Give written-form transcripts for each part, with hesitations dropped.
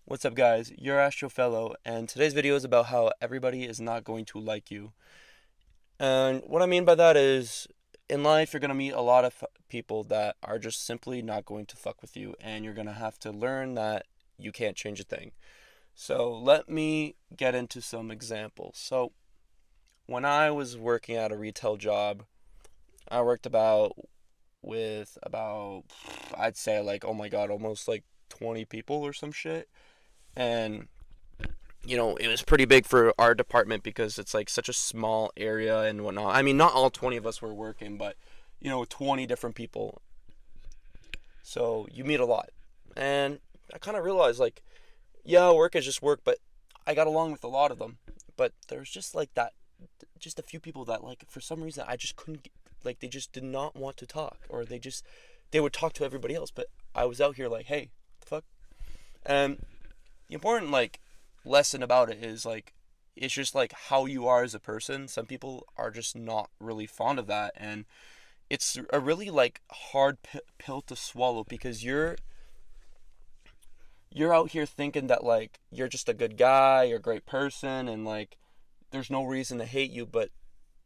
What's up, guys? You're Astrofellow, and today's video is about how everybody is not going to like you. And what I mean by that is, in life, you're gonna meet a lot of people that are just simply not going to fuck with you, and you're gonna have to learn that you can't change a thing. So, let me get into some examples. So, when I was working at a retail job, I worked about, I'd say, like, oh my god, almost like 20 people or some shit. And it was pretty big for our department because it's like such a small area and whatnot. I mean, not all 20 of us were working, but 20 different people. So you meet a lot. And I kind of realized, like, yeah, work is just work, but I got along with a lot of them. But there's just like that, just a few people that, like, for some reason, I just couldn't, like, they just did not want to talk, or they would talk to everybody else. But I was out here like, hey, what the fuck? And the important, like, lesson about it is, like, it's just like how you are as a person. Some people are just not really fond of that, and it's a really, like, hard pill to swallow because you're out here thinking that, like, you're just a good guy, you're a great person, and, like, there's no reason to hate you. But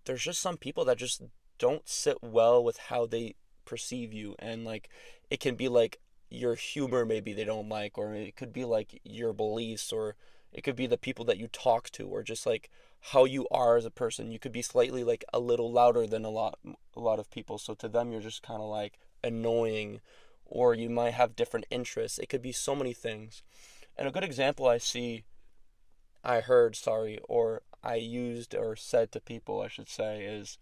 there's just some people that just don't sit well with how they perceive you, and, like, it can be like your humor maybe they don't like, or it could be like your beliefs, or it could be the people that you talk to, or just like how you are as a person. You could be slightly, like, a little louder than a lot of people, so to them you're just kind of like annoying, or you might have different interests. It could be so many things. And a good example I heard, sorry, or I used or said to people, I should say, is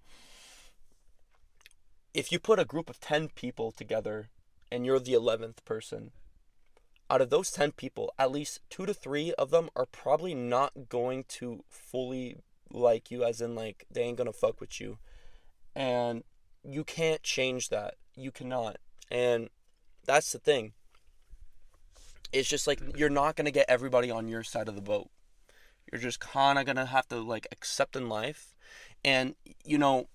if you put a group of 10 people together and you're the 11th person, out of those 10 people, at least 2 to 3 of them are probably not going to fully like you, as in, like, they ain't gonna fuck with you. And you can't change that. You cannot. And that's the thing. It's just like you're not gonna get everybody on your side of the boat. You're just kind of gonna have to, like, accept in life. And, you know,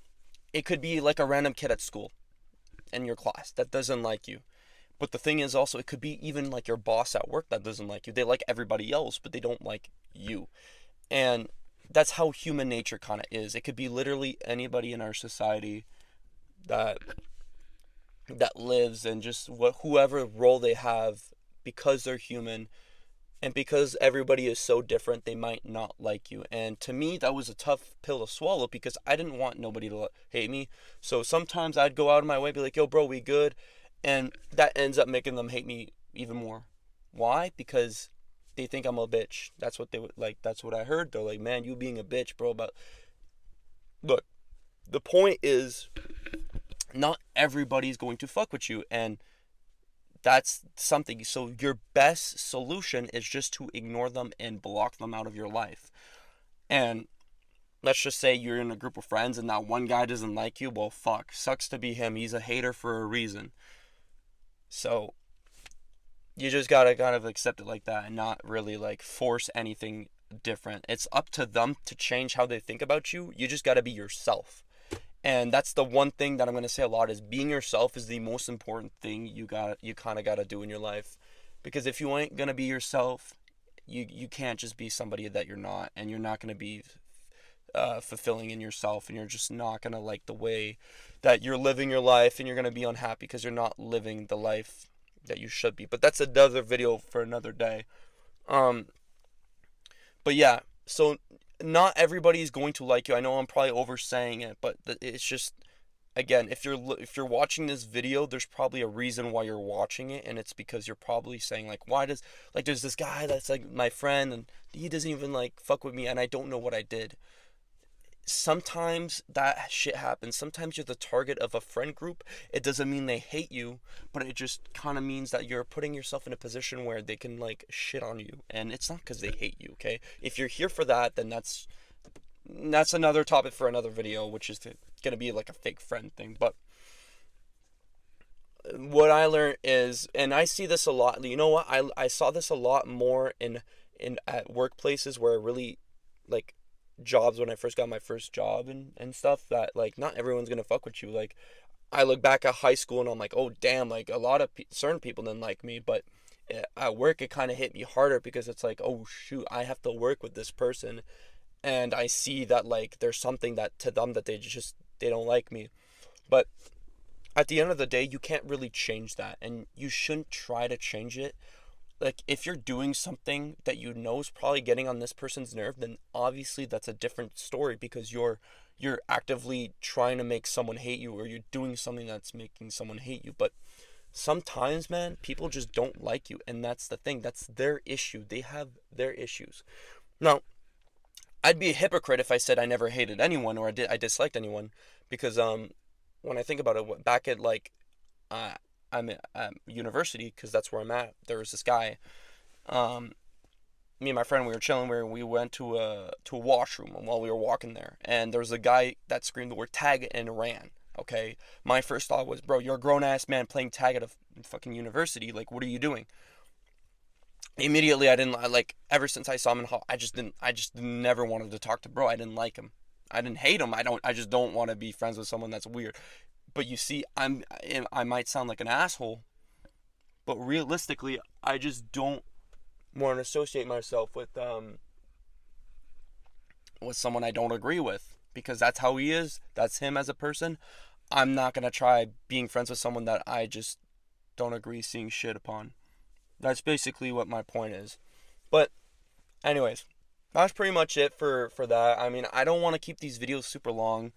it could be like a random kid at school in your class that doesn't like you. But the thing is also, it could be even like your boss at work that doesn't like you. They like everybody else, but they don't like you. And that's how human nature kind of is. It could be literally anybody in our society that lives, and just whoever role they have, because they're human, and because everybody is so different, they might not like you. And to me, that was a tough pill to swallow because I didn't want nobody to hate me. So sometimes I'd go out of my way, be like, yo, bro, we good? And that ends up making them hate me even more. Why? Because they think I'm a bitch. That's what they would like. That's what I heard. They're like, man, you being a bitch, bro. But look, the point is, not everybody's going to fuck with you. And that's something. So your best solution is just to ignore them and block them out of your life. And let's just say you're in a group of friends and that one guy doesn't like you. Well, fuck. Sucks to be him. He's a hater for a reason. So you just gotta kind of accept it like that and not really, like, force anything different. It's up to them to change how they think about you. You just gotta be yourself. And that's the one thing that I'm gonna say a lot, is being yourself is the most important thing you kind of gotta do in your life. Because if you ain't gonna be yourself, you can't just be somebody that you're not, and you're not gonna be fulfilling in yourself, and you're just not gonna like the way that you're living your life, and you're gonna be unhappy because you're not living the life that you should be. But that's another video for another day. Um, but yeah, so not everybody's going to like you. I know I'm probably oversaying it, but it's just, again, if you're watching this video, there's probably a reason why you're watching it, and it's because you're probably saying, like, why does, like, there's this guy that's like my friend and he doesn't even, like, fuck with me, and I don't know what I did. Sometimes that shit happens. Sometimes you're the target of a friend group. It doesn't mean they hate you, but it just kind of means that you're putting yourself in a position where they can, like, shit on you, and it's not because they hate you. Okay, if you're here for that, then that's another topic for another video, which is gonna be like a fake friend thing. But what I learned is, and I see this a lot. You know what? I saw this a lot more in at workplaces where I really, like, jobs, when I first got my first job and stuff, that, like, not everyone's gonna fuck with you. Like, I look back at high school and I'm like, oh damn, like, a lot of certain people didn't like me. But At work, it kind of hit me harder because it's like, oh shoot, I have to work with this person, and I see that like there's something that to them that they don't like me. But at the end of the day, you can't really change that, and you shouldn't try to change it. Like, if you're doing something that you know is probably getting on this person's nerve, then obviously that's a different story, because you're actively trying to make someone hate you, or you're doing something that's making someone hate you. But sometimes, man, people just don't like you, and that's the thing. That's their issue. They have their issues. Now, I'd be a hypocrite if I said I never hated anyone, or I disliked anyone, because when I think about it, back at like uh, I'm at university, because that's where I'm at. There was this guy, um, me and my friend, we were chilling. We went to a washroom, and while we were walking there, and there was a guy that screamed the word tag and ran. Okay, my first thought was, bro, you're a grown ass man playing tag at a fucking university. Like, what are you doing? Immediately, I didn't like. Ever since I saw him in hall, I just didn't. I just never wanted to talk to bro. I didn't like him. I didn't hate him. I don't. I just don't want to be friends with someone that's weird. But you see, I might sound like an asshole, but realistically, I just don't want to associate myself with someone I don't agree with, because that's how he is. That's him as a person. I'm not gonna try being friends with someone that I just don't agree seeing shit upon. That's basically what my point is. But anyways, that's pretty much it for that. I mean, I don't want to keep these videos super long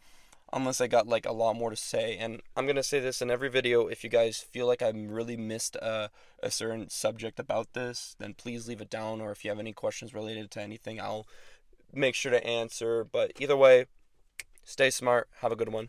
unless I got like a lot more to say. And I'm gonna say this in every video. If you guys feel like I really missed a certain subject about this, then please leave it down. Or if you have any questions related to anything, I'll make sure to answer. But either way, stay smart. Have a good one.